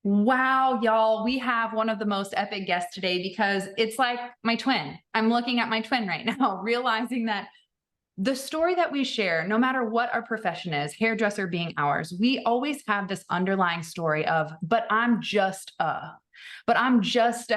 Wow, y'all, we have one of the most epic guests today because it's like my twin. I'm looking at my twin right now, realizing that the story that we share, no matter what our profession is, hairdresser being ours, we always have this underlying story of, but I'm just a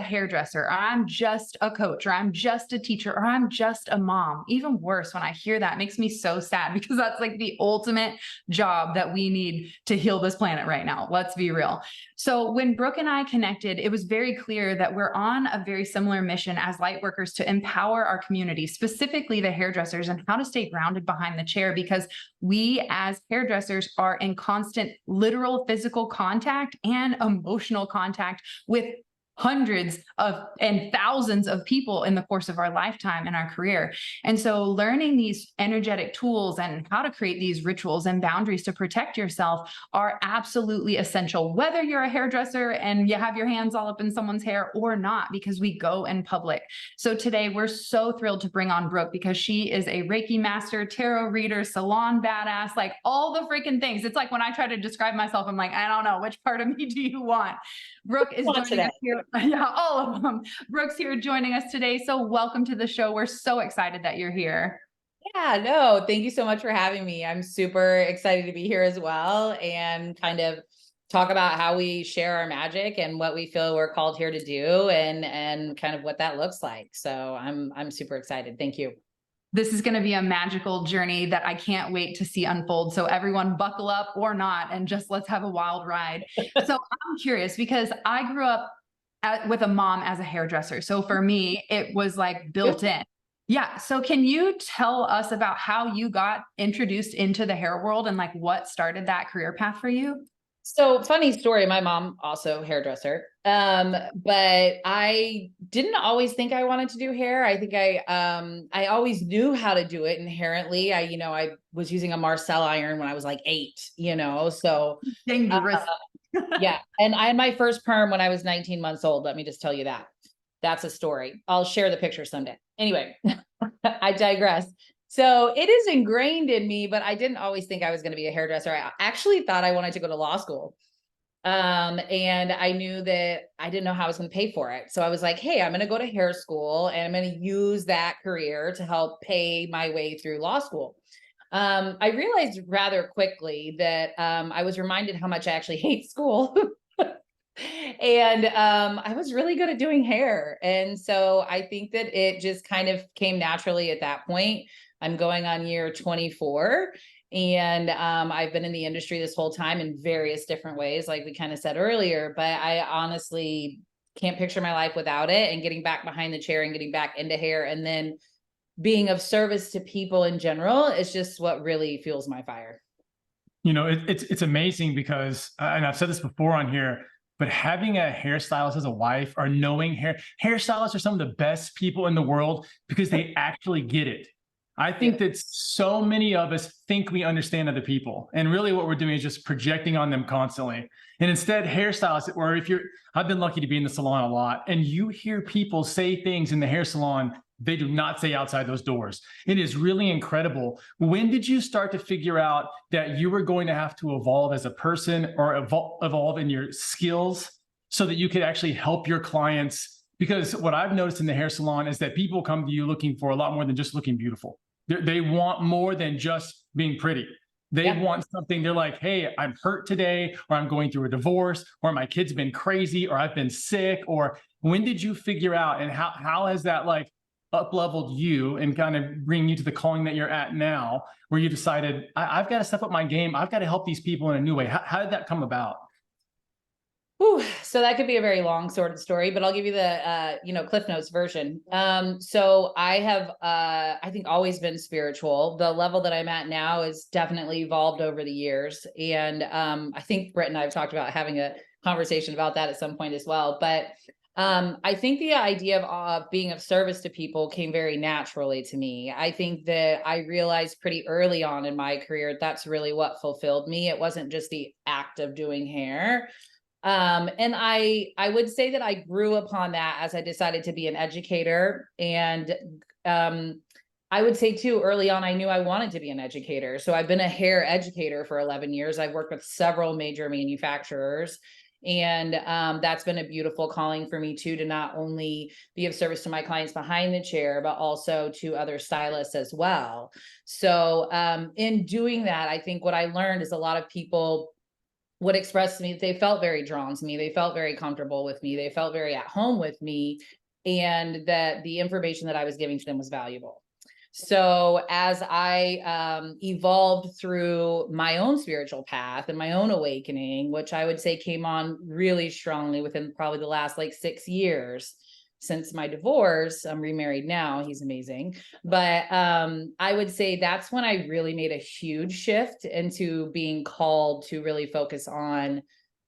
hairdresser, or I'm just a coach, or I'm just a teacher, or I'm just a mom. Even worse, when I hear that, it makes me so sad because that's like the ultimate job that we need to heal this planet right now. Let's be real. So when Brooke and I connected, it was very clear that we're on a very similar mission as light workers to empower our community, specifically the hairdressers, and how to stay grounded behind the chair, because we as hairdressers are in constant literal physical contact and emotional contact with hundreds of and thousands of people in the course of our lifetime and our career. And so learning these energetic tools and how to create these rituals and boundaries to protect yourself are absolutely essential, whether you're a hairdresser and you have your hands all up in someone's hair or not, because we go in public. So today we're so thrilled to bring on Brooke because she is a Reiki master, tarot reader, salon badass, like all the freaking things. It's like when I try to describe myself, I'm like, I don't know, which part of me do you want? Brooke is joining us here. Yeah, all of them. Brooke's here joining us today. So welcome to the show. We're so excited that you're here. Yeah, no, thank you so much for having me. I'm super excited to be here as well and kind of talk about how we share our magic and what we feel we're called here to do and kind of what that looks like. So I'm super excited. Thank you. This is going to be a magical journey that I can't wait to see unfold. So everyone buckle up or not, and just let's have a wild ride. So I'm curious because I grew up with a mom as a hairdresser. So for me, it was like built in. Yeah. So can you tell us about how you got introduced into the hair world and like what started that career path for you? So funny story. My mom also hairdresser. But I didn't always think I wanted to do hair. I think I always knew how to do it inherently. I was using a Marcel iron when I was like 8, so Dangerous. yeah. And I had my first perm when I was 19 months old. Let me just tell you that. That's a story. I'll share the picture someday. Anyway, I digress. So it is ingrained in me, but I didn't always think I was going to be a hairdresser. I actually thought I wanted to go to law school. And I knew that I didn't know how I was going to pay for it. So I was like, hey, I'm going to go to hair school and I'm going to use that career to help pay my way through law school. I realized rather quickly that I was reminded how much I actually hate school. And I was really good at doing hair. And so I think that it just kind of came naturally at that point. I'm going on year 24. And I've been in the industry this whole time in various different ways, like we kind of said earlier, but I honestly can't picture my life without it, and getting back behind the chair and getting back into hair and then being of service to people in general is just what really fuels my fire. It's amazing because, and I've said this before on here, but having a hairstylist as a wife, or knowing hairstylists are some of the best people in the world because they actually get it. I think that so many of us think we understand other people, and really what we're doing is just projecting on them constantly. And instead, hairstylists, or I've been lucky to be in the salon a lot, and you hear people say things in the hair salon they do not say outside those doors. It is really incredible. When did you start to figure out that you were going to have to evolve as a person, or evolve in your skills so that you could actually help your clients? Because what I've noticed in the hair salon is that people come to you looking for a lot more than just looking beautiful. They want more than just being pretty. They want something. They're like, hey, I'm hurt today, or I'm going through a divorce, or my kid's been crazy, or I've been sick. Or when did you figure out, and how has that like up-leveled you and kind of bring you to the calling that you're at now, where you decided, I've got to step up my game. I've got to help these people in a new way. How did that come about? Whew, so that could be a very long sort of story, but I'll give you the Cliff Notes version. So I have I think always been spiritual. The level that I'm at now is definitely evolved over the years. And I think Britt and I have talked about having a conversation about that at some point as well. But I think the idea of being of service to people came very naturally to me. I think that I realized pretty early on in my career, that's really what fulfilled me. It wasn't just the act of doing hair. And I would say that I grew upon that as I decided to be an educator. And I would say too, early on, I knew I wanted to be an educator. So I've been a hair educator for 11 years. I've worked with several major manufacturers. And that's been a beautiful calling for me too, to not only be of service to my clients behind the chair, but also to other stylists as well. So in doing that, I think what I learned is a lot of people would express to me that they felt very drawn to me. They felt very comfortable with me. They felt very at home with me, and that the information that I was giving to them was valuable. So as I evolved through my own spiritual path and my own awakening, which I would say came on really strongly within probably the last like 6 years since my divorce. I'm remarried now. He's amazing. But I would say that's when I really made a huge shift into being called to really focus on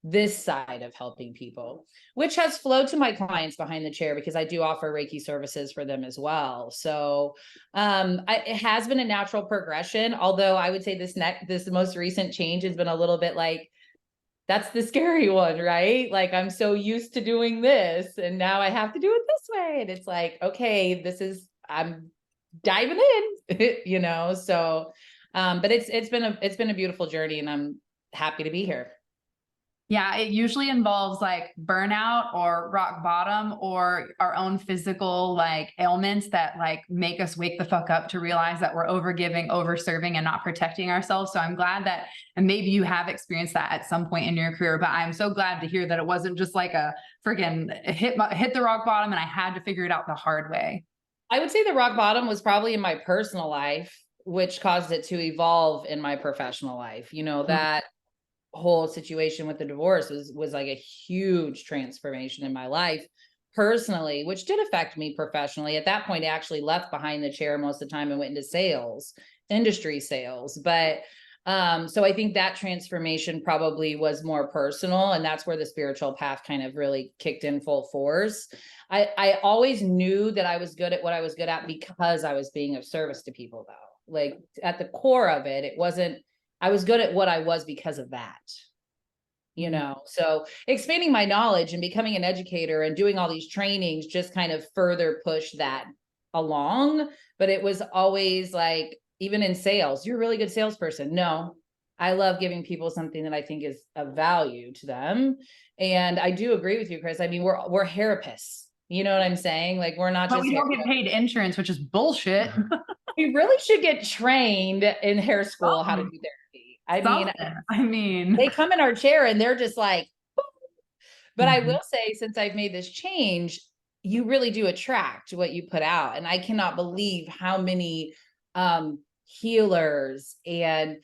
this side of helping people, which has flowed to my clients behind the chair, because I do offer Reiki services for them as well. So it has been a natural progression, although I would say this most recent change has been a little bit like, that's the scary one, right? Like, I'm so used to doing this, and now I have to do it this way. And it's like, okay, I'm diving in, you know? So, but it's been a beautiful journey, and I'm happy to be here. Yeah, it usually involves like burnout or rock bottom or our own physical like ailments that like make us wake the fuck up to realize that we're overgiving, overserving, and not protecting ourselves. So I'm glad that, and maybe you have experienced that at some point in your career, but I'm so glad to hear that it wasn't just like a freaking hit the rock bottom and I had to figure it out the hard way. I would say the rock bottom was probably in my personal life, which caused it to evolve in my professional life. You know, that whole situation with the divorce was like a huge transformation in my life personally, which did affect me professionally. At that point, I actually left behind the chair most of the time and went into sales, industry sales. But so I think that transformation probably was more personal, and that's where the spiritual path kind of really kicked in full force. I always knew that I was good at what I was good at because I was being of service to people, though. Like, at the core of it, it wasn't, I was good at what I was because of that, you know? So expanding my knowledge and becoming an educator and doing all these trainings just kind of further pushed that along. But it was always like, even in sales, you're a really good salesperson. No, I love giving people something that I think is of value to them. And I do agree with you, Chris. I mean, we're therapists. You know what I'm saying? Like, we're not But just we don't get paid insurance, which is bullshit. We really should get trained in hair school how to do therapy. I mean, they come in our chair and they're just like, boom. But I will say, since I've made this change, you really do attract what you put out. And I cannot believe how many healers and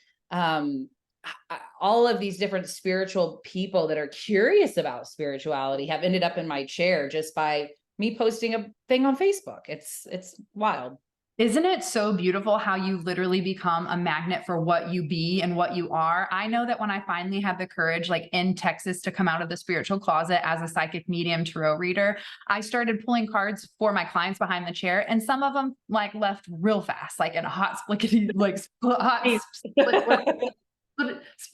all of these different spiritual people that are curious about spirituality have ended up in my chair just by me posting a thing on Facebook. It's wild. Isn't it so beautiful how you literally become a magnet for what you be and what you are? I know that when I finally had the courage, like in Texas, to come out of the spiritual closet as a psychic medium tarot reader, I started pulling cards for my clients behind the chair, and some of them like left real fast, like in a hot splickety, like hot split,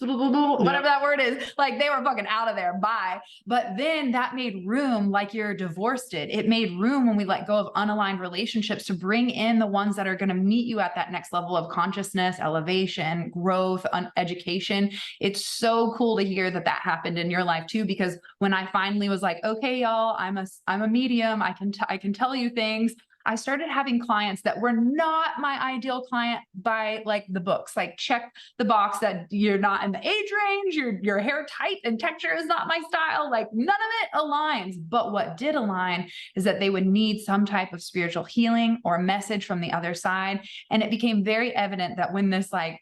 whatever that word is, like they were fucking out of there. Bye. But then that made room, like your divorce did. It made room when we let go of unaligned relationships to bring in the ones that are going to meet you at that next level of consciousness, elevation, growth, education. It's so cool to hear that that happened in your life too, because when I finally was like, okay, y'all, I'm a medium. I can tell you things. I started having clients that were not my ideal client by like the books, like check the box that you're not in the age range, your hair type and texture is not my style. Like none of it aligns. But what did align is that they would need some type of spiritual healing or message from the other side. And it became very evident that when this like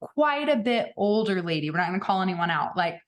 quite a bit older lady, we're not going to call anyone out, like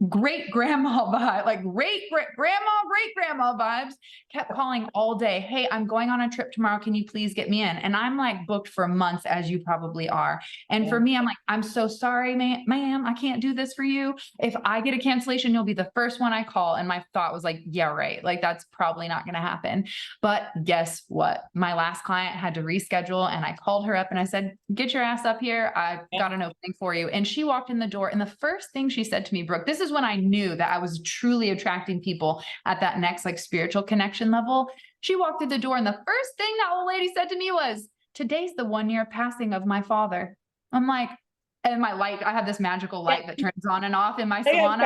great grandma vibe, like great grandma vibes, kept calling all day. Hey, I'm going on a trip tomorrow. Can you please get me in? And I'm like booked for months, as you probably are. And for me, I'm like, I'm so sorry, ma'am, I can't do this for you. If I get a cancellation, you'll be the first one I call. And my thought was like, yeah, right. Like that's probably not going to happen. But guess what? My last client had to reschedule, and I called her up and I said, get your ass up here. I've got an opening for you. And she walked in the door. And the first thing she said to me, Brooke, this is when I knew that I was truly attracting people at that next like spiritual connection level. She walked through the door, and the first thing that old lady said to me was, today's the 1 year passing of my father. I'm like, and my light, I have this magical light that turns on and off in my salon.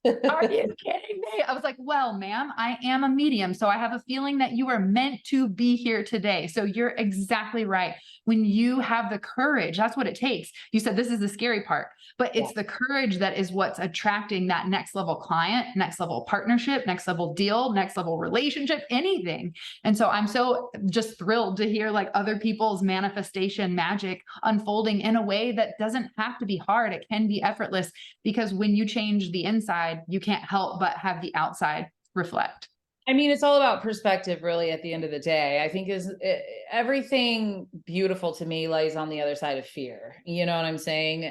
Are you kidding me? I was like, well, ma'am, I am a medium. So I have a feeling that you are meant to be here today. So you're exactly right. When you have the courage, that's what it takes. You said this is the scary part, but it's the courage that is what's attracting that next level client, next level partnership, next level deal, next level relationship, anything. And so I'm so just thrilled to hear like other people's manifestation magic unfolding in a way that doesn't have to be hard. It can be effortless, because when you change the inside, you can't help but have the outside reflect. I mean, it's all about perspective, really, at the end of the day. I think everything beautiful to me lies on the other side of fear. You know what I'm saying?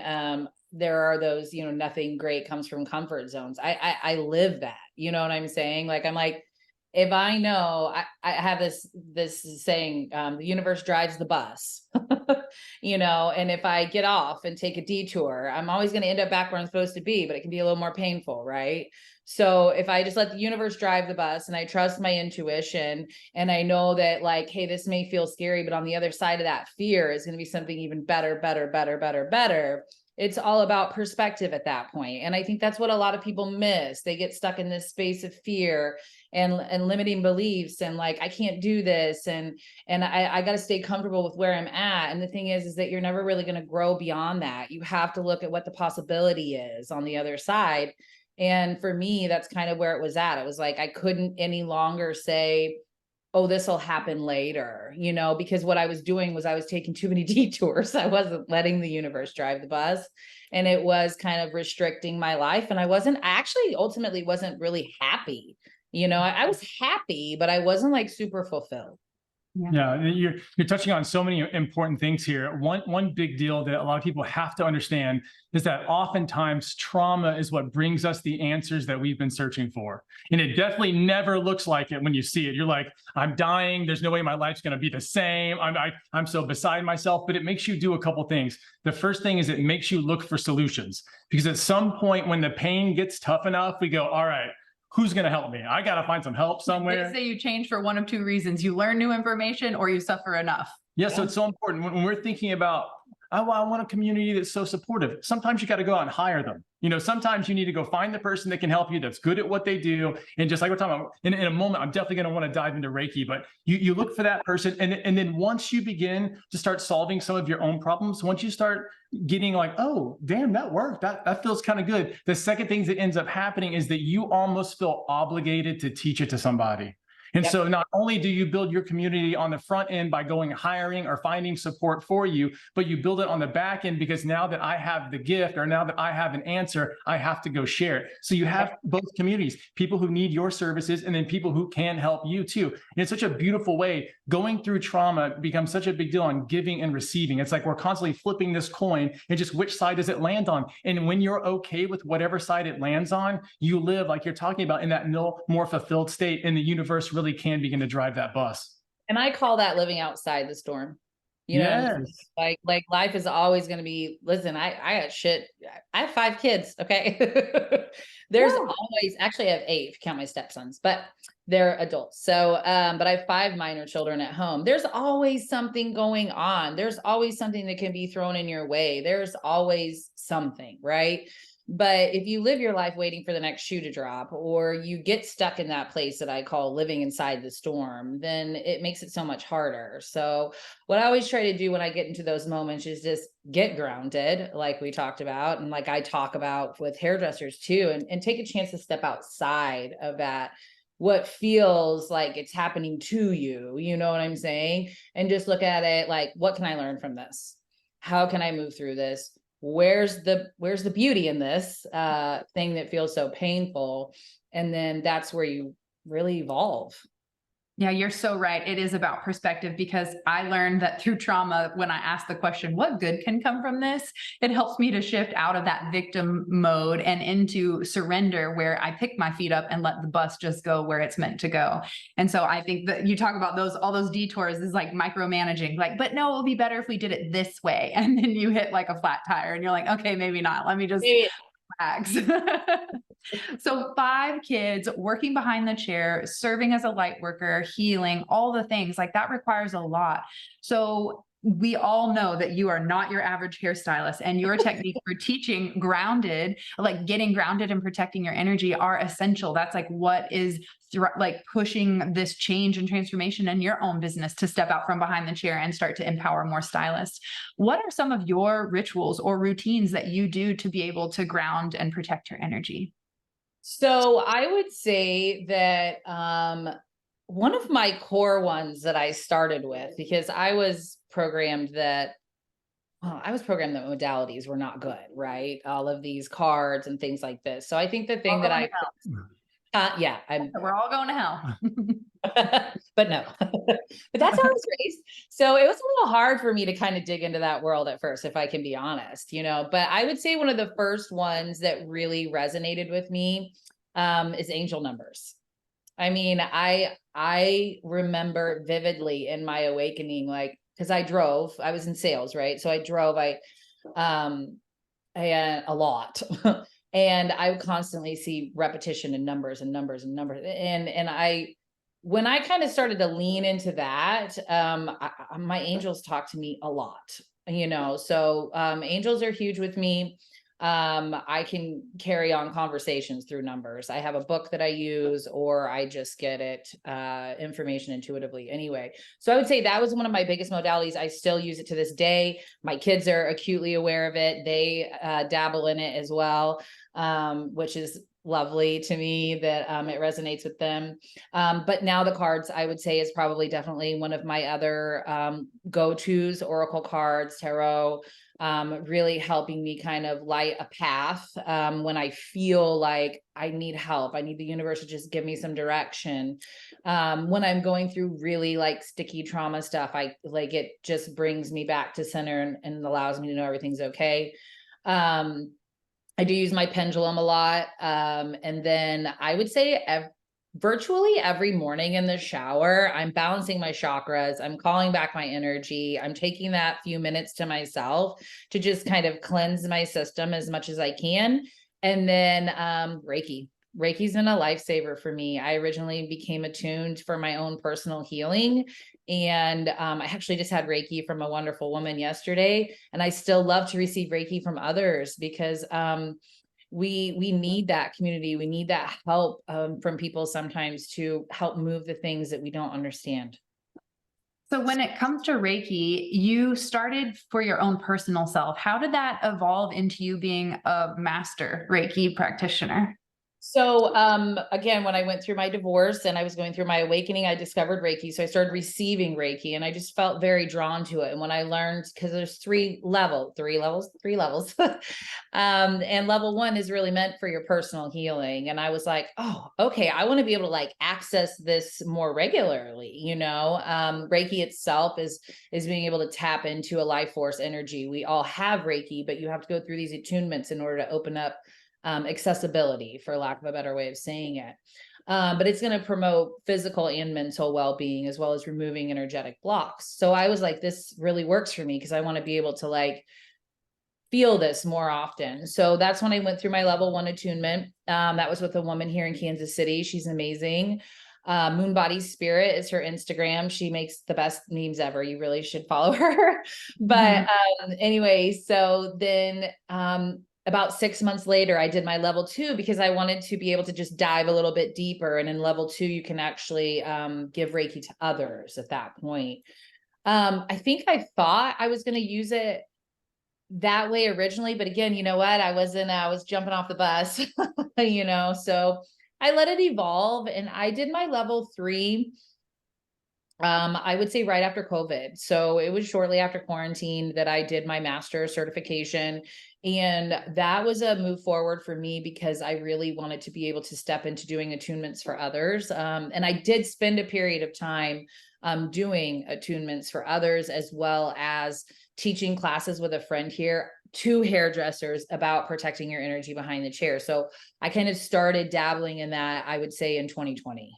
There are those, nothing great comes from comfort zones. I live that. You know what I'm saying? Like, I'm like, if I know, I have this saying, the universe drives the bus, and if I get off and take a detour, I'm always going to end up back where I'm supposed to be, but it can be a little more painful, right? So if I just let the universe drive the bus and I trust my intuition, and I know that like, hey, this may feel scary, but on the other side of that fear is going to be something even better. It's all about perspective at that point. And I think that's what a lot of people miss. They get stuck in this space of fear and limiting beliefs, and like, I can't do this. And I got to stay comfortable with where I'm at. And the thing is that you're never really going to grow beyond that. You have to look at what the possibility is on the other side. And for me, that's kind of where it was at. It was like, I couldn't any longer say, oh, this will happen later, because what I was doing was I was taking too many detours. I wasn't letting the universe drive the bus, and it was kind of restricting my life. And I actually ultimately wasn't really happy. I was happy, but I wasn't like super fulfilled. Yeah, you're touching on so many important things here. One big deal that a lot of people have to understand is that oftentimes trauma is what brings us the answers that we've been searching for. And it definitely never looks like it when you see it. You're like, I'm dying. There's no way my life's going to be the same. I'm so beside myself. But it makes you do a couple things. The first thing is it makes you look for solutions, because at some point when the pain gets tough enough, we go, all right, who's going to help me? I got to find some help somewhere. They say you change for one of two reasons: you learn new information or you suffer enough. Yeah, so it's so important when we're thinking about, I want a community that's so supportive. Sometimes you got to go out and hire them. Sometimes you need to go find the person that can help you, that's good at what they do. And just like we're talking about, in a moment, I'm definitely going to want to dive into Reiki, but you look for that person. And then once you begin to start solving some of your own problems, once you start getting like, oh, damn, that worked. That feels kind of good. The second thing that ends up happening is that you almost feel obligated to teach it to somebody. And so not only do you build your community on the front end by going hiring or finding support for you, but you build it on the back end, because now that I have the gift, or now that I have an answer, I have to go share it. So you have both communities, people who need your services and then people who can help you too. And it's such a beautiful way. Going through trauma becomes such a big deal on giving and receiving. It's like we're constantly flipping this coin, and just which side does it land on? And when you're okay with whatever side it lands on, you live, like you're talking about, in that more fulfilled state, and the universe really can begin to drive that bus. And I call that living outside the storm. Yes. Like life is always going to be, listen, I got shit. I have 5 kids. Okay. There's always, actually I have 8 if you count my stepsons, but they're adults. So, but I have 5 minor children at home. There's always something going on. There's always something that can be thrown in your way. There's always something, right? But if you live your life waiting for the next shoe to drop, or you get stuck in that place that I call living inside the storm, then it makes it so much harder. So what I always try to do when I get into those moments is just get grounded, like we talked about, and like I talk about with hairdressers too, and take a chance to step outside of that, what feels like it's happening to you, you know what I'm saying? And just look at it like, what can I learn from this? How can I move through this? Where's the beauty in this thing that feels so painful? And then that's where you really evolve. Yeah, you're so right. It is about perspective, because I learned that through trauma, when I ask the question, what good can come from this? It helps me to shift out of that victim mode and into surrender, where I pick my feet up and let the bus just go where it's meant to go. And so I think that you talk about all those detours is like micromanaging, like, but no, it will be better if we did it this way. And then you hit like a flat tire and you're like, okay, maybe not. Let me just relax. So 5 kids, working behind the chair, serving as a light worker, healing, all the things like that requires a lot. So we all know that you are not your average hairstylist, and your techniques for teaching grounded, like getting grounded and protecting your energy, are essential. That's like what is like pushing this change and transformation in your own business to step out from behind the chair and start to empower more stylists. What are some of your rituals or routines that you do to be able to ground and protect your energy? So I would say that one of my core ones that I started with, because I was programmed that modalities were not good, right? All of these cards and things like this. So I think the thing that We're all going to hell. but no, but that's how I was raised. So it was a little hard for me to kind of dig into that world at first, if I can be honest, but I would say one of the first ones that really resonated with me is angel numbers. I mean, I remember vividly in my awakening, like, because I was in sales, right? So I drove, a lot. And I would constantly see repetition and numbers and numbers and numbers. When I kind of started to lean into that, my angels talk to me a lot, so angels are huge with me. I can carry on conversations through numbers. I have a book that I use, or I just get information intuitively anyway. So I would say that was one of my biggest modalities. I still use it to this day. My kids are acutely aware of it. They dabble in it as well, which is lovely to me that it resonates with them. But now the cards, I would say, is probably definitely one of my other go-tos. Oracle cards, tarot, really helping me kind of light a path when I feel like I need help. I need the universe to just give me some direction. When I'm going through really like sticky trauma stuff, it just brings me back to center and allows me to know everything's okay. I do use my pendulum a lot. And then I would say virtually every morning in the shower, I'm balancing my chakras. I'm calling back my energy. I'm taking that few minutes to myself to just kind of cleanse my system as much as I can. And then Reiki. Reiki's been a lifesaver for me. I originally became attuned for my own personal healing. And I actually just had Reiki from a wonderful woman yesterday. And I still love to receive Reiki from others because we need that community. We need that help from people sometimes to help move the things that we don't understand. So when it comes to Reiki, you started for your own personal self. How did that evolve into you being a master Reiki practitioner? So again, when I went through my divorce and I was going through my awakening, I discovered Reiki. So I started receiving Reiki and I just felt very drawn to it. And when I learned, because there's three levels. And level one is really meant for your personal healing. And I was like, oh, okay, I want to be able to like access this more regularly. Reiki itself is being able to tap into a life force energy. We all have Reiki, but you have to go through these attunements in order to open up accessibility, for lack of a better way of saying it. But it's going to promote physical and mental well-being, as well as removing energetic blocks. So I was like, this really works for me because I want to be able to like feel this more often. So that's when I went through my level 1 attunement. That was with a woman here in Kansas City. She's amazing. Moon Body Spirit is her Instagram. She makes the best memes ever. You really should follow her. But anyway, so then about 6 months later, I did my level 2 because I wanted to be able to just dive a little bit deeper. And in level 2, you can actually give Reiki to others at that point. I think I thought I was going to use it that way originally, but again, you know what? I was jumping off the bus, so I let it evolve and I did my level 3. I would say right after COVID. So it was shortly after quarantine that I did my master certification. And that was a move forward for me because I really wanted to be able to step into doing attunements for others. And I did spend a period of time doing attunements for others, as well as teaching classes with a friend here, 2 hairdressers, about protecting your energy behind the chair. So I kind of started dabbling in that, I would say, in 2020.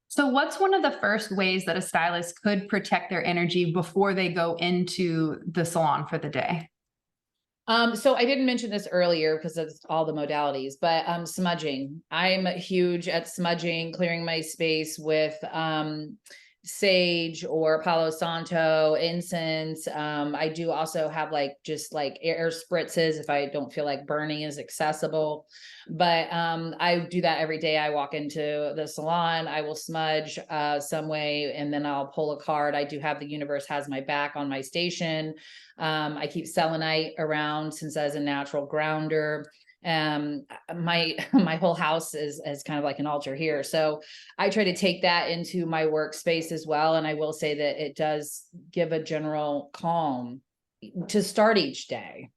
So what's one of the first ways that a stylist could protect their energy before they go into the salon for the day? So I didn't mention this earlier because of all the modalities, but smudging. I'm huge at smudging, clearing my space with sage or Palo Santo incense. I do also have like just like air spritzes if I don't feel like burning is accessible. But I do that every day. I walk into the salon, I will smudge some way, and then I'll pull a card. I do have the universe has my back on my station. I keep selenite around since as a natural grounder. My whole house is kind of like an altar here. So I try to take that into my workspace as well. And I will say that it does give a general calm to start each day.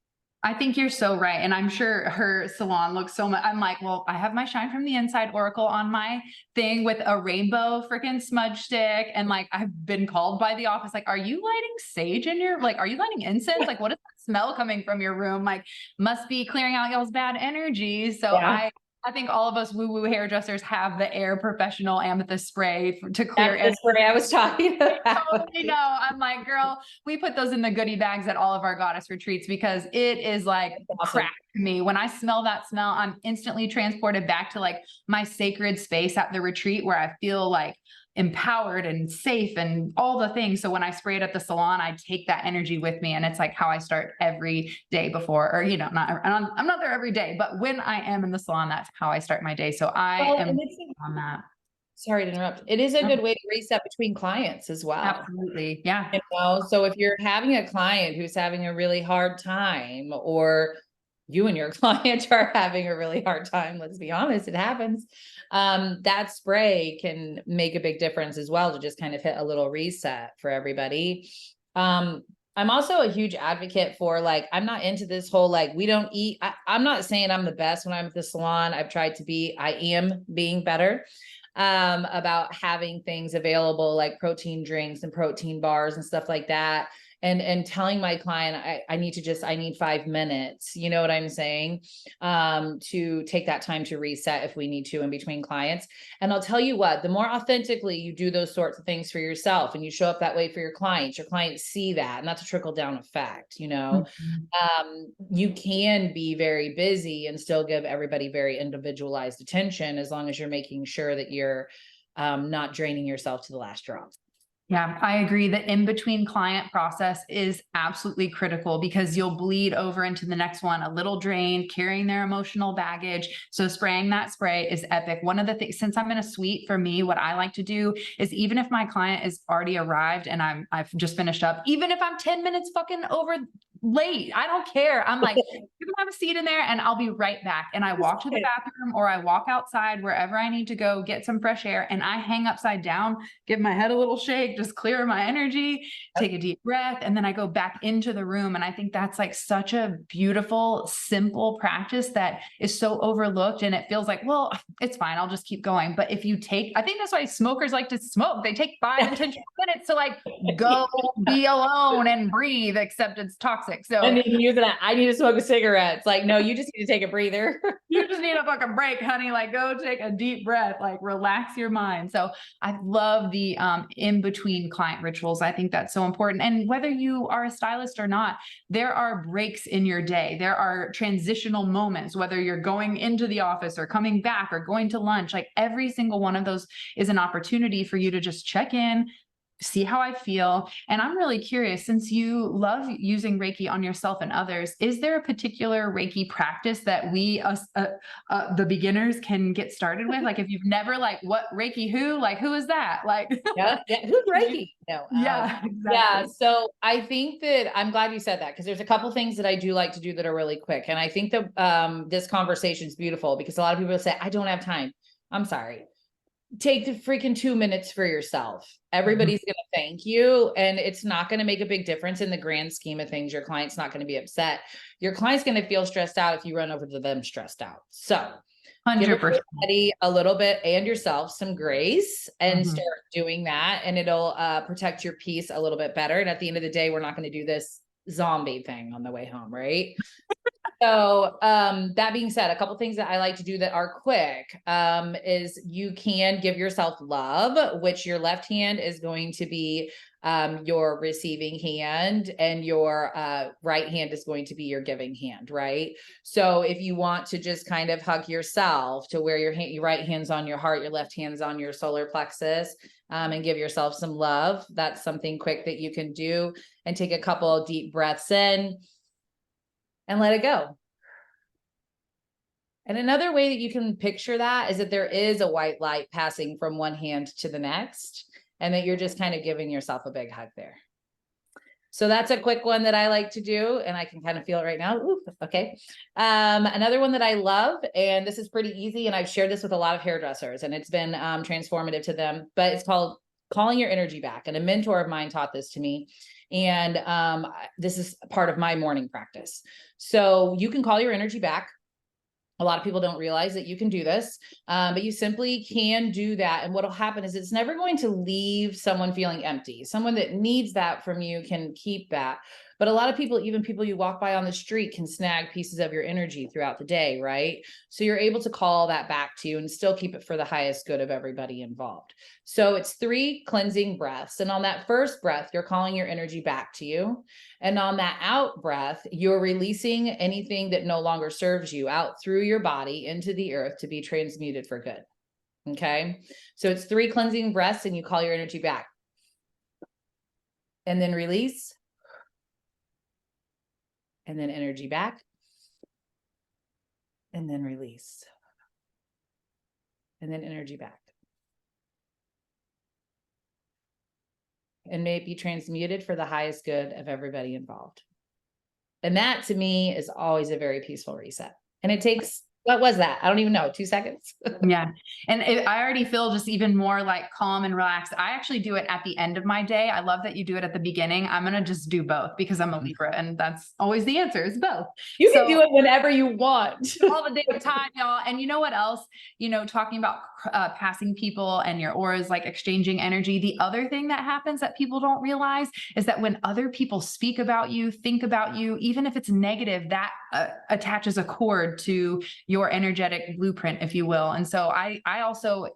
I think you're so right. And I'm sure her salon looks so much. I'm like, well, I have my Shine from the Inside Oracle on my thing with a rainbow freaking smudge stick. And like, I've been called by the office, like, are you lighting sage in your, like, are you lighting incense? Like, what is that smell coming from your room? Like, must be clearing out y'all's bad energy. So Yeah. I think all of us woo-woo hairdressers have the Air Professional Amethyst spray to clear That's where I was talking about. Totally know. I'm like, girl, we put those in the goodie bags at all of our goddess retreats because it is like Awesome. crack to me. When I smell that smell, I'm instantly transported back to like my sacred space at the retreat where I feel like empowered and safe and all the things. So when I spray it at the salon, I take that energy with me, and it's like how I start every day before, or I'm not there every day, but when I am in the salon, that's how I start my day. So I am on that. Sorry to interrupt. It is a good way to reset between clients as well. Absolutely. Yeah. So if you're having a client who's having a really hard time, or you and your client are having a really hard time, let's be honest, it happens. That spray can make a big difference as well, to just kind of hit a little reset for everybody. I'm also a huge advocate for, like, I'm not into this whole, like, we don't eat. I'm not saying I'm the best when I'm at the salon. I've tried to be, I am being better about having things available like protein drinks and protein bars and stuff like that. And telling my client, I need 5 minutes, you know what I'm saying? To take that time to reset if we need to in between clients. And I'll tell you what, the more authentically you do those sorts of things for yourself and you show up that way for your clients see that. And that's a trickle down effect, you know. You can be very busy and still give everybody very individualized attention, as long as you're making sure that you're not draining yourself to the last drop. Yeah, I agree. The in-between client process is absolutely critical because you'll bleed over into the next one, a little drained, carrying their emotional baggage. So spraying that spray is epic. One of the things, since I'm in a suite, for me, what I like to do is, even if my client is already arrived and I've just finished up, even if I'm 10 minutes fucking over late, I don't care. I'm like, you can have a seat in there and I'll be right back. And I walk to the bathroom or I walk outside, wherever I need to go get some fresh air, and I hang upside down, give my head a little shake, just clear my energy, take a deep breath, and then I go back into the room. And I think that's like such a beautiful, simple practice that is so overlooked, and it feels like, well, it's fine, I'll just keep going. But if you take, I think that's why smokers like to smoke. They take 5 to 10 minutes to like go be alone and breathe, except it's toxic. So and then you that I need to smoke a cigarette. It's like, no, you just need to take a breather. you just need a fucking break, honey. Like, go take a deep breath, like relax your mind. So I love the in-between client rituals. I think that's so important. And whether you are a stylist or not, there are breaks in your day. There are transitional moments, whether you're going into the office or coming back or going to lunch. Like, every single one of those is an opportunity for you to just check in, see how I feel. And I'm really curious, since you love using Reiki on yourself and others, is there a particular Reiki practice that we, the beginners, can get started with? Like, if you've never, like, what Reiki, who is that? Like, yeah, who's Reiki? No, yeah, exactly. Yeah. So I think that I'm glad you said that, because there's a couple things that I do like to do that are really quick. And I think that this conversation is beautiful, because a lot of people say, I don't have time. I'm sorry. Take the freaking 2 minutes for yourself. Everybody's going to thank you. And it's not going to make a big difference in the grand scheme of things. Your client's not going to be upset. Your client's going to feel stressed out if you run over to them stressed out. So 100%. Give everybody a little bit and yourself some grace and start doing that. And it'll protect your peace a little bit better. And at the end of the day, we're not going to do this zombie thing on the way home, right? So that being said, a couple things that I like to do that are quick is you can give yourself love, which your left hand is going to be your receiving hand, and your right hand is going to be your giving hand, right? So if you want to just kind of hug yourself to where your right hand's on your heart, your left hand's on your solar plexus, and give yourself some love. That's something quick that you can do, and take a couple of deep breaths in and let it go. And another way that you can picture that is that there is a white light passing from one hand to the next, and that you're just kind of giving yourself a big hug there. So that's a quick one that I like to do, and I can kind of feel it right now. Ooh, okay. Another one that I love, and this is pretty easy, and I've shared this with a lot of hairdressers, and it's been transformative to them, but it's called calling your energy back. And a mentor of mine taught this to me. And this is part of my morning practice. So you can call your energy back. A lot of people don't realize that you can do this, but you simply can do that. And what'll happen is it's never going to leave someone feeling empty. Someone that needs that from you can keep that. But a lot of people, even people you walk by on the street, can snag pieces of your energy throughout the day, right? So you're able to call that back to you and still keep it for the highest good of everybody involved. So it's 3 cleansing breaths. And on that first breath, you're calling your energy back to you. And on that out breath, you're releasing anything that no longer serves you out through your body into the earth to be transmuted for good. Okay. So it's 3 cleansing breaths, and you call your energy back. And then release. And then energy back. And then release. And then energy back. And may it be transmuted for the highest good of everybody involved. And that to me is always a very peaceful reset. And it takes, what was that? I don't even know, 2 seconds. Yeah. And I already feel just even more like calm and relaxed. I actually do it at the end of my day. I love that you do it at the beginning. I'm going to just do both because I'm a Libra, and that's always the answer is both. You can do it whenever you want. All the damn time, y'all. And you know what else, talking about passing people and your auras, like exchanging energy. The other thing that happens that people don't realize is that when other people speak about you, think about you, even if it's negative, that attaches a cord to your energetic blueprint, if you will. And so I also,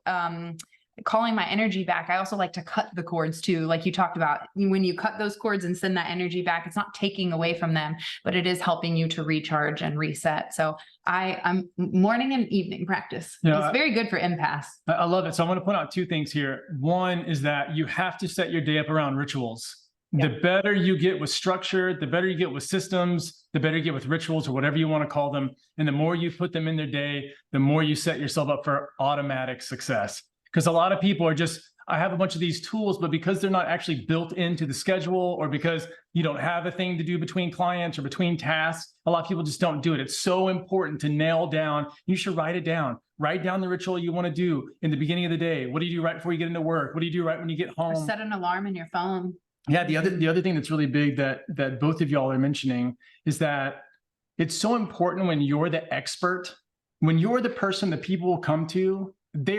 calling my energy back, I also like to cut the cords too. Like you talked about, when you cut those cords and send that energy back, it's not taking away from them, but it is helping you to recharge and reset. So I'm morning and evening practice. Yeah, it's very good for empaths. I love it. So I want to point out 2 things here. One is that you have to set your day up around rituals. Yep. The better you get with structure, the better you get with systems, the better you get with rituals, or whatever you want to call them. And the more you put them in their day, the more you set yourself up for automatic success. Because a lot of people are just, I have a bunch of these tools, but because they're not actually built into the schedule, or because you don't have a thing to do between clients or between tasks, a lot of people just don't do it. It's so important to nail down. You should write it down. Write down the ritual you want to do in the beginning of the day. What do you do right before you get into work? What do you do right when you get home? Or set an alarm in your phone. Yeah, the other thing that's really big that both of y'all are mentioning is that it's so important when you're the expert, when you're the person that people will come to, they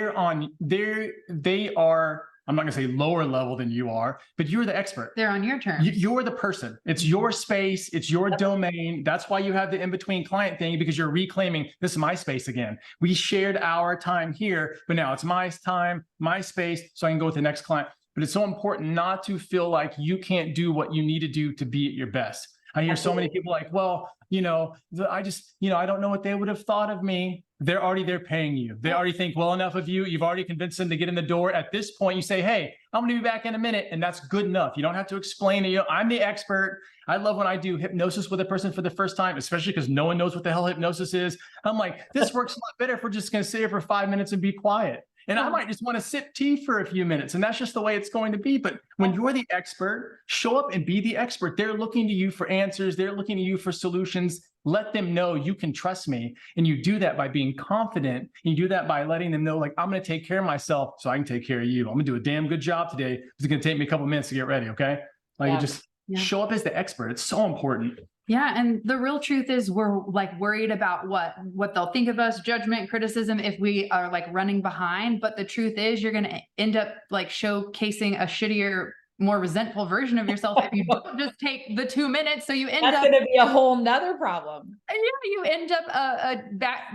are, I'm not gonna say lower level than you are, but you're the expert. They're on your terms. You're the person. It's your space. It's your domain. That's why you have the in-between client thing, because you're reclaiming, this is my space again. We shared our time here, but now it's my time, my space, so I can go with the next client. But it's so important not to feel like you can't do what you need to do to be at your best. I hear so many people like, well, I just, I don't know what they would have thought of me. They're already there paying you. They already think well enough of you. You've already convinced them to get in the door. At this point, you say, hey, I'm going to be back in a minute. And that's good enough. You don't have to explain it. I'm the expert. I love when I do hypnosis with a person for the first time, especially because no one knows what the hell hypnosis is. I'm like, this works a lot better if we're just going to sit here for 5 minutes and be quiet. And I might just want to sip tea for a few minutes. And that's just the way it's going to be. But when you're the expert, show up and be the expert. They're looking to you for answers. They're looking to you for solutions. Let them know you can trust me. And you do that by being confident. And you do that by letting them know, like, I'm going to take care of myself so I can take care of you. I'm going to do a damn good job today. It's going to take me a couple minutes to get ready. Okay. Like, just show up as the expert. It's so important. Yeah. And the real truth is we're like worried about what they'll think of us, judgment, criticism, if we are like running behind. But the truth is you're going to end up like showcasing a shittier, more resentful version of yourself if you don't just take the 2 minutes. So you end up, that's going to be a whole nother problem. And you end up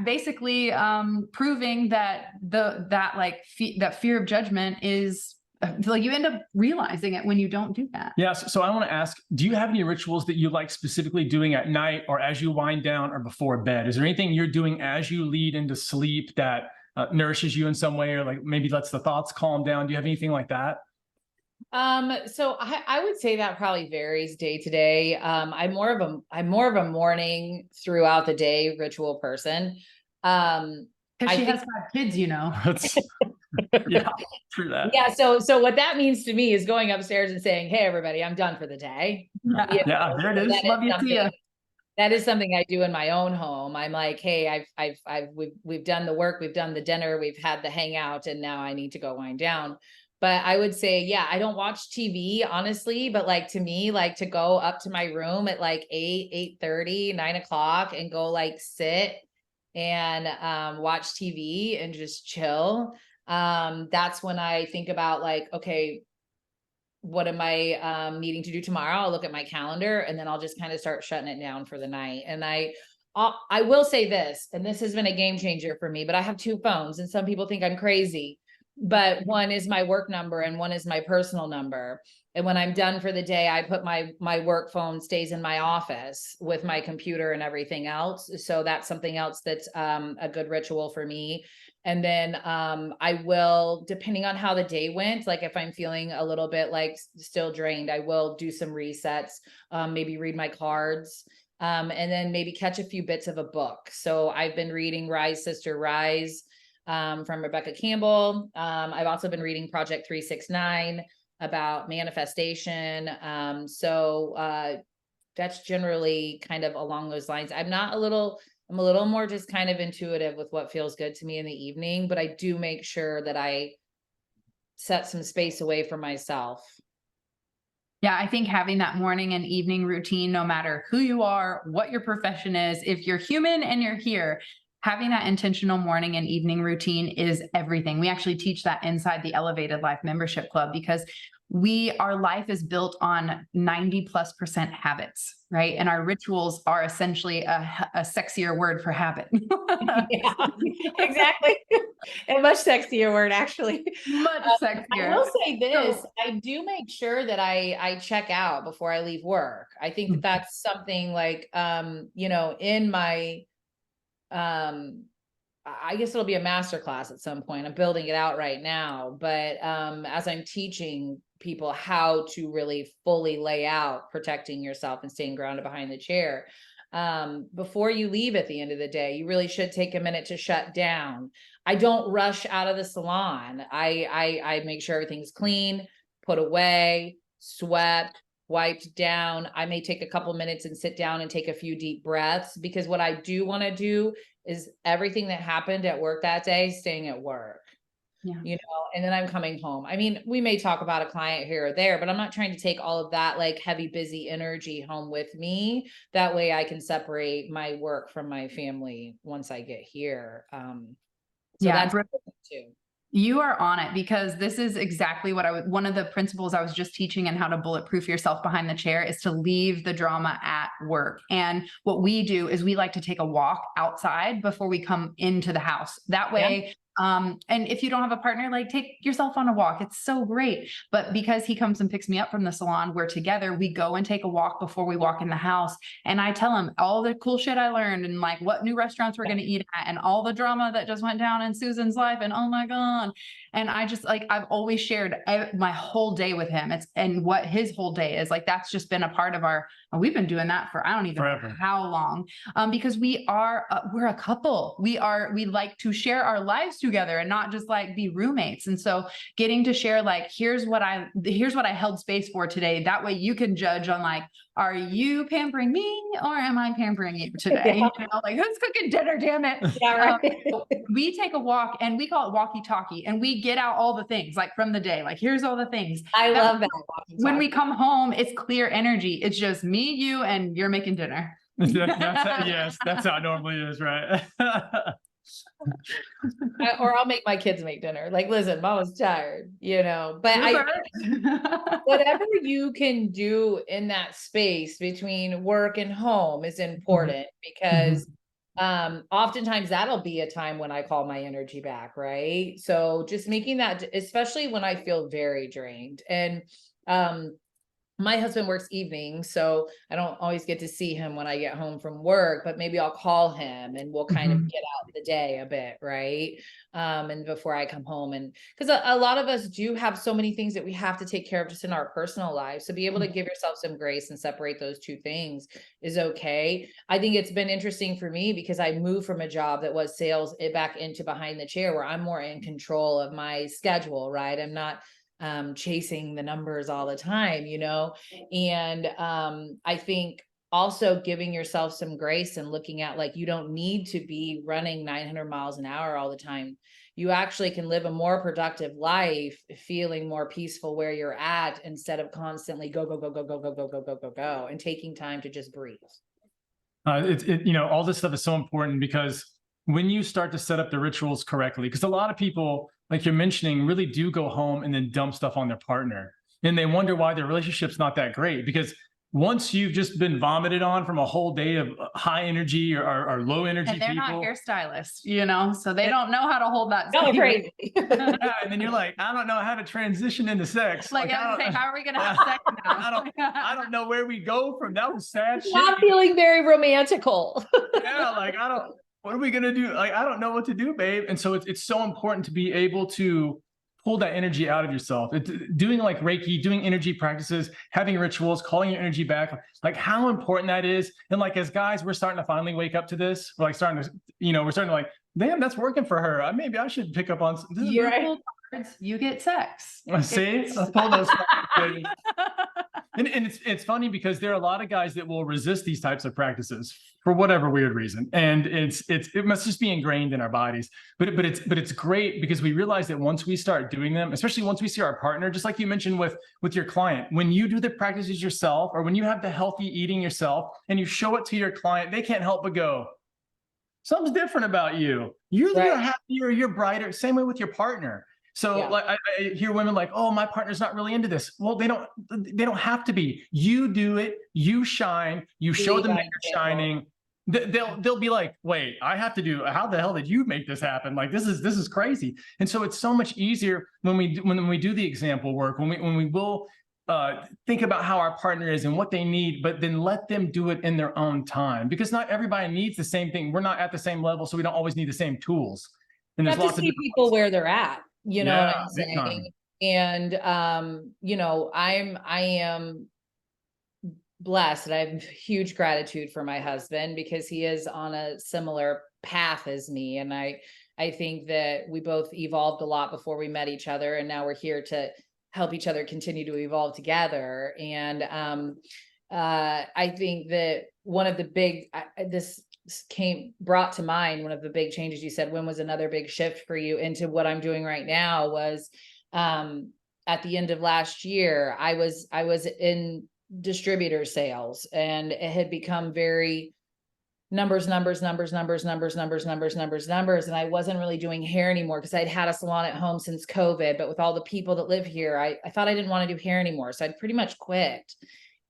basically proving that that fear of judgment is like, you end up realizing it when you don't do that. Yeah. So I want to ask, do you have any rituals that you like specifically doing at night or as you wind down or before bed? Is there anything you're doing as you lead into sleep that nourishes you in some way, or like maybe lets the thoughts calm down? Do you have anything like that? So I would say that probably varies day to day. I'm more of a morning throughout the day ritual person. Because I she think has 5 kids, you know. That's yeah, true that. Yeah, so what that means to me is going upstairs and saying, "Hey, everybody, I'm done for the day." You Yeah, know, there it so is. Love you, see ya. that is something I do in my own home. I'm like, "Hey, we've done the work, we've done the dinner, we've had the hangout, and now I need to go wind down." But I would say, yeah, I don't watch TV, honestly, but like to me, like to go up to my room at like 8, 8:30, 9 o'clock and go like sit and watch TV and just chill. That's when I think about like, okay, what am I needing to do tomorrow? I'll look at my calendar and then I'll just kind of start shutting it down for the night. And I will say this, and this has been a game changer for me, but I have 2 phones and some people think I'm crazy, but one is my work number and one is my personal number. And when I'm done for the day, I put my work phone stays in my office with my computer and everything else. So that's something else that's a good ritual for me. And then I will, depending on how the day went, like if I'm feeling a little bit like still drained, I will do some resets, maybe read my cards, and then maybe catch a few bits of a book. So I've been reading Rise, Sister, Rise from Rebecca Campbell. I've also been reading Project 369 about manifestation. That's generally kind of along those lines. I'm a little more just kind of intuitive with what feels good to me in the evening, but I do make sure that I set some space away for myself. Yeah, I think having that morning and evening routine, no matter who you are, what your profession is, if you're human and you're here, having that intentional morning and evening routine is everything. We actually teach that inside the Elevated Life Membership Club because our life is built on 90+% habits, right? And our rituals are essentially a sexier word for habit. Yeah, exactly. A much sexier word, actually. Much I sexier. will say this, So, I do make sure that I check out before I leave work. I think that that's something like, in my, I guess it'll be a master class at some point. I'm building it out right now, but as I'm teaching people how to really fully lay out protecting yourself and staying grounded behind the chair, before you leave at the end of the day, you really should take a minute to shut down. I don't rush out of the salon. I make sure everything's clean, put away, swept, wiped down. I may take a couple minutes and sit down and take a few deep breaths, because what I do want to do is everything that happened at work that day, staying at work. yeah. And then I'm coming home. I mean, we may talk about a client here or there, but I'm not trying to take all of that like heavy, busy energy home with me. That way I can separate my work from my family once I get here. So Yeah, that's too. you are on it, because this is exactly what one of the principles I was just teaching and how to bulletproof yourself behind the chair is to leave the drama at work. And what we do is we like to take a walk outside before we come into the house. That way, and if you don't have a partner, like take yourself on a walk. It's so great. But because he comes and picks me up from the salon, we're together, we go and take a walk before we walk in the house. And I tell him all the cool shit I learned and like what new restaurants we're going to eat at and all the drama that just went down in Susan's life. And oh my God. And I just like, I've always shared my whole day with him. And what his whole day is like, that's just been a part of we've been doing that for, I don't even know how long. Because we're a couple. We like to share our lives together and not just like be roommates. And so getting to share, like, here's what I held space for today. That way you can judge on like, are you pampering me or am I pampering you today? Like who's cooking dinner, damn it. Yeah, right. We take a walk and we call it walkie talkie, and we get out all the things like from the day, like here's all the things. I love that. When we come home, it's clear energy. It's just me, you, and you're making dinner. Yes, that's how it normally is, right? Or I'll make my kids make dinner. Like, listen, mama's tired, but whatever you can do in that space between work and home is important, because oftentimes that'll be a time when I call my energy back. Right. So just making that, especially when I feel very drained. And my husband works evenings, so I don't always get to see him when I get home from work, but maybe I'll call him and we'll kind of get out the day a bit, right? And before I come home, and because a lot of us do have so many things that we have to take care of just in our personal lives. So be able to give yourself some grace and separate those two things is okay. I think it's been interesting for me because I moved from a job that was sales back into behind the chair, where I'm more in control of my schedule, right? I'm not chasing the numbers all the time, you know? And I think also giving yourself some grace and looking at, like, you don't need to be running 900 miles an hour all the time. You actually can live a more productive life, feeling more peaceful where you're at, instead of constantly go, go, go, go, go, go, go, go, go, go, go, and taking time to just breathe. You know, all this stuff is so important because when you start to set up the rituals correctly, because a lot of people, like you're mentioning, really do go home and then dump stuff on their partner. And they wonder why their relationship's not that great. Because once you've just been vomited on from a whole day of high energy or low energy And they're people, not hairstylists, you know, so they don't know how to hold that No, space. crazy. yeah, and then you're like, I don't know how to transition into sex. Like, I was saying, how are we gonna have sex now? I don't know where we go from. That was sad shit. Not feeling very romantical. Yeah, like what are we gonna do? Like, I don't know what to do, babe. And so it's so important to be able to pull that energy out of yourself. Doing like Reiki, doing energy practices, having rituals, calling your energy back, like how important that is. And like, as guys, we're starting to finally wake up to this. We're like starting to, you know, we're starting to like, damn, that's working for her. Maybe I should pick up on this. You're right. You get sex. See, I told those. And it's funny because there are a lot of guys that will resist these types of practices for whatever weird reason, and it must just be ingrained in our bodies. But it's great because we realize that once we start doing them, especially once we see our partner, just like you mentioned with your client, when you do the practices yourself, or when you have the healthy eating yourself, and you show it to your client, they can't help but go, something's different about you. You're happier, you're brighter. Same way with your partner. So like I hear women like, oh, my partner's not really into this. Well, they don't have to be. You do it, you shine, you show them that you're shining. They'll be like, wait, I have to do, how the hell did you make this happen? Like, this is crazy. And so it's so much easier when we do the example work, when we will think about how our partner is and what they need, but then let them do it in their own time, because not everybody needs the same thing. We're not at the same level, so we don't always need the same tools. And there's lots of people where they're at. You know what I'm big time. saying? And, you know, I am blessed, and I have huge gratitude for my husband because he is on a similar path as me. And I think that we both evolved a lot before we met each other. And now we're here to help each other continue to evolve together. And I think that one of the big, brought to mind one of the big changes you said, when was another big shift for you into what I'm doing right now, was at the end of last year. I was in distributor sales, and it had become very numbers. And I wasn't really doing hair anymore because I'd had a salon at home since COVID, but with all the people that live here, I thought I didn't want to do hair anymore. So I'd pretty much quit.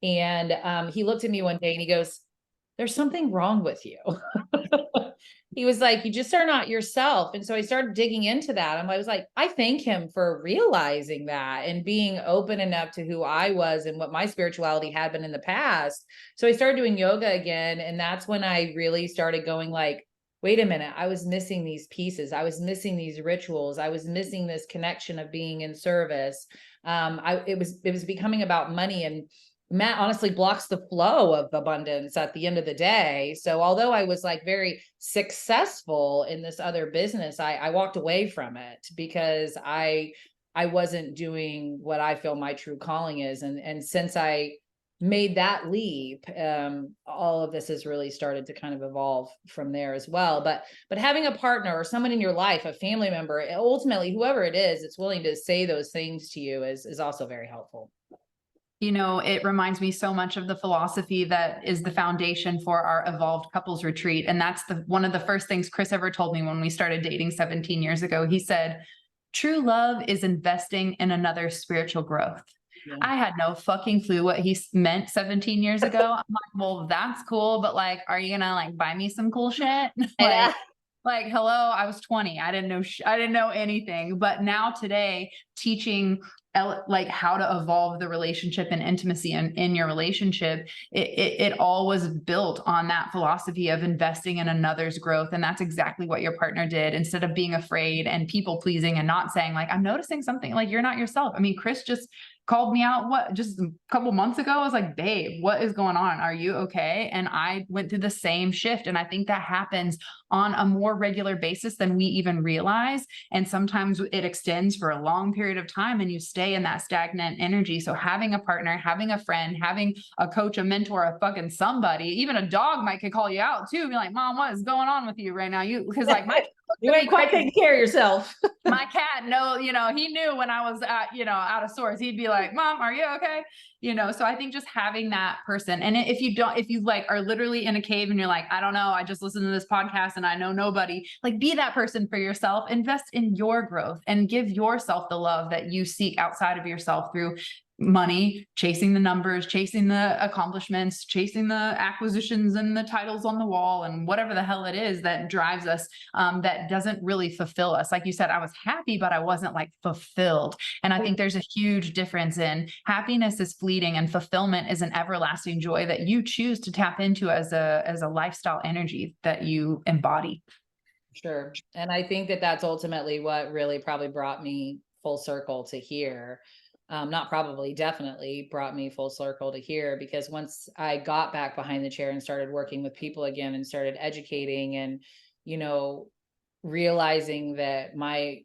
And he looked at me one day and he goes, there's something wrong with you. He was like, you just are not yourself. And so I started digging into that. And I was like, I thank him for realizing that and being open enough to who I was and what my spirituality had been in the past. So I started doing yoga again. And that's when I really started going like, wait a minute, I was missing these pieces. I was missing these rituals. I was missing this connection of being in service. It was becoming about money, and Matt honestly blocks the flow of abundance at the end of the day. So although I was like very successful in this other business, I walked away from it because I wasn't doing what I feel my true calling is. And since I made that leap, all of this has really started to kind of evolve from there as well. But having a partner or someone in your life, a family member, ultimately, whoever it is, that's willing to say those things to you is also very helpful. You know, it reminds me so much of the philosophy that is the foundation for our Evolved Couples Retreat. And that's one of the first things Chris ever told me when we started dating 17 years ago. He said, true love is investing in another's spiritual growth. Yeah. I had no fucking clue what he meant 17 years ago. I'm like, well, that's cool. But like, are you gonna like buy me some cool shit? Like, hello, I was 20. I didn't know anything. But now today, teaching like how to evolve the relationship and intimacy in your relationship, it all was built on that philosophy of investing in another's growth. And that's exactly what your partner did. Instead of being afraid and people pleasing and not saying like, I'm noticing something, like you're not yourself. I mean, Chris just called me out just a couple months ago. I was like, babe, what is going on? Are you okay? And I went through the same shift. And I think that happens on a more regular basis than we even realize. And sometimes it extends for a long period of time and you stay in that stagnant energy. So having a partner, having a friend, having a coach, a mentor, a fucking somebody, even a dog might could call you out too. Be like, Mom, what is going on with you right now? Because like you ain't quite taking care of yourself. my cat, no, he knew when I was out of sorts, he'd be like, Mom, are you okay? So I think just having that person. And if you like are literally in a cave and you're like, I don't know, I just listened to this podcast and I know nobody, like be that person for yourself, invest in your growth and give yourself the love that you seek outside of yourself through money, chasing the numbers, chasing the accomplishments, chasing the acquisitions and the titles on the wall and whatever the hell it is that drives us, that doesn't really fulfill us. Like you said, I was happy, but I wasn't like fulfilled. And I think there's a huge difference in happiness is fleeting and fulfillment is an everlasting joy that you choose to tap into as a lifestyle energy that you embody. Sure. And I think that that's ultimately what really probably brought me full circle to here. Not probably, definitely brought me full circle to here, because once I got back behind the chair and started working with people again and started educating and, realizing that my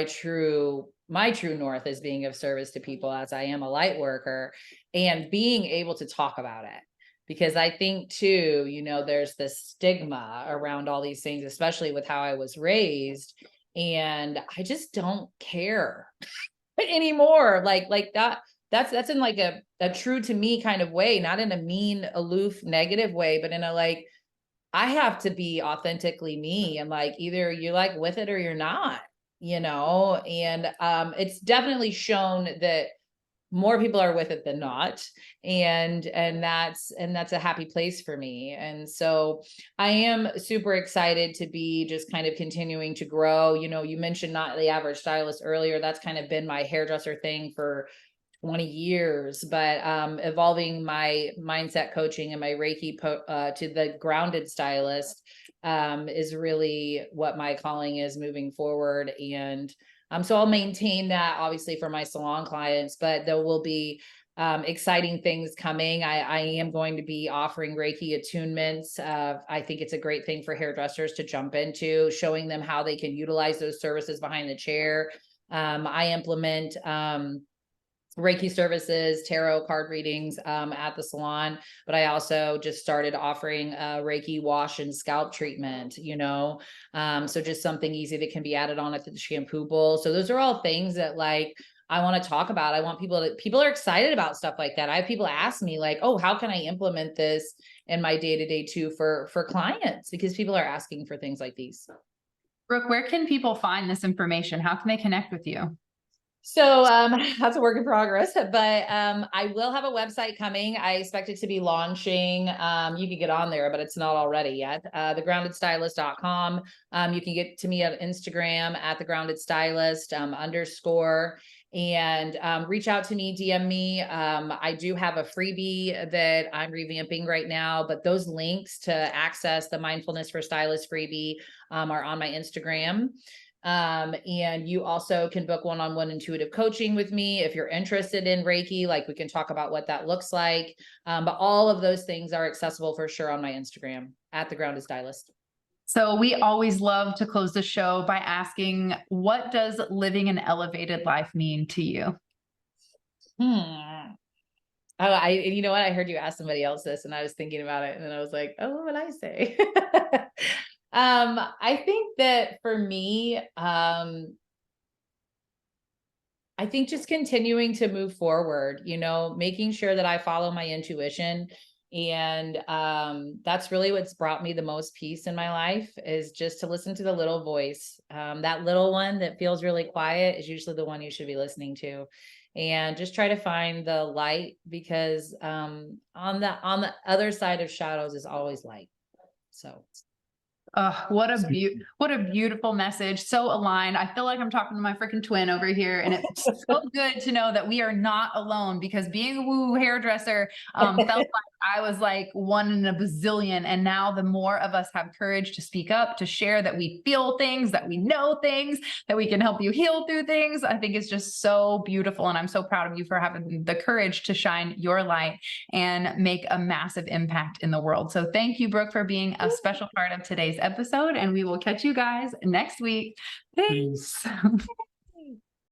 true north is being of service to people as I am a light worker and being able to talk about it. Because I think too, there's this stigma around all these things, especially with how I was raised. And I just don't care anymore. Like that's in like a true to me kind of way, not in a mean, aloof, negative way, but in a like, I have to be authentically me, and like either you like with it or you're not, and it's definitely shown that more people are with it than not. And that's a happy place for me. And so I am super excited to be just kind of continuing to grow. You mentioned Not the Average Stylist earlier. That's kind of been my hairdresser thing for 20 years, but evolving my mindset coaching and my Reiki to the grounded stylist is really what my calling is moving forward. And so I'll maintain that obviously for my salon clients, but there will be exciting things coming. I am going to be offering Reiki attunements. I think it's a great thing for hairdressers to jump into, showing them how they can utilize those services behind the chair. I implement Reiki services, tarot card readings at the salon, but I also just started offering Reiki wash and scalp treatment, so just something easy that can be added on at the shampoo bowl. So those are all things that like I want to talk about. I want people are excited about stuff like that. I have people ask me like, oh, how can I implement this in my day-to-day too for clients? Because people are asking for things like these. Brooke, where can people find this information? How can they connect with you? So that's a work in progress, but I will have a website coming. I expect it to be launching. You can get on there, but it's not already yet. thegroundedstylist.com. You can get to me on Instagram at thegroundedstylist _ and reach out to me, DM me. I do have a freebie that I'm revamping right now, but those links to access the Mindfulness for Stylists freebie are on my Instagram. And you also can book one-on-one intuitive coaching with me if you're interested in Reiki. Like we can talk about what that looks like. But all of those things are accessible for sure on my Instagram at The Grounded Stylist. So we always love to close the show by asking, what does living an elevated life mean to you? Oh, you know what? I heard you ask somebody else this and I was thinking about it and then I was like, oh, what would I say? I think that for me, I think just continuing to move forward, making sure that I follow my intuition. And that's really what's brought me the most peace in my life, is just to listen to the little voice. That little one that feels really quiet is usually the one you should be listening to. And just try to find the light, because on the other side of shadows is always light. So What a beautiful message. So aligned. I feel like I'm talking to my freaking twin over here, and it's so good to know that we are not alone, because being a woo hairdresser felt like I was like one in a bazillion. And now the more of us have courage to speak up, to share that we feel things, that we know things, that we can help you heal through things. I think it's just so beautiful. And I'm so proud of you for having the courage to shine your light and make a massive impact in the world. So thank you, Brooke, for being a special part of today's episode, and we will catch you guys next week. Peace.